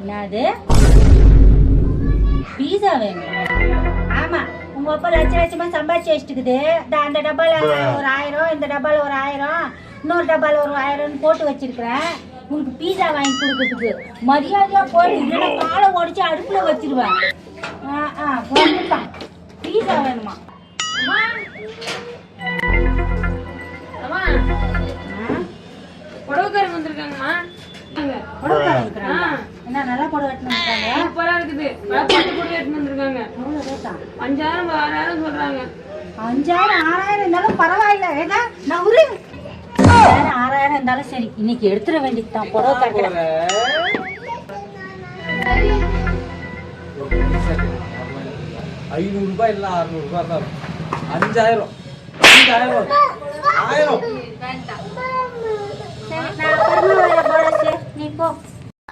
என்னது பீஸா வேணும்? ஆமா, உங்க அப்பா லட்ச லட்சமா சம்பாதிச்சு வச்சுட்டுக்குது. அந்த டப்பால ஒரு 1000, இந்த டப்பால ஒரு 1000, இன்னொரு டப்பால ஒரு 1000 போட்டு வச்சிருக்கிறேன். உங்களுக்கு பீஸா வாங்கி கொடுக்கறதுக்கு மரியாதையா போய் இல்லைன்னா காலை உடச்சி அடுப்புல வச்சிருவேன். பீஸா வேணுமா? புடவைக்காரங்க வந்திருக்காங்கம்மா. என்ன நல்லா புடவை வெட்டினு இருக்காங்க? சூப்பரா இருக்குது. பட்டு புடவை வெட்டினு வந்திருக்காங்க. 5000 6000 சொல்றாங்க. 5000 6000 இருந்தாலும் பரவாயில்ல. ஏன்னா நான் ஒரு 6000 இருந்தாலும் சரி, இன்னைக்கு எடுத்துட வேண்டியதுதான் புடவை கட்டல. 500 ரூபாய் இல்ல 600 ரூபாய் தான். 5000 5000 1000 சரி, நான் அப்புறமா வர போறேன். நீ போ.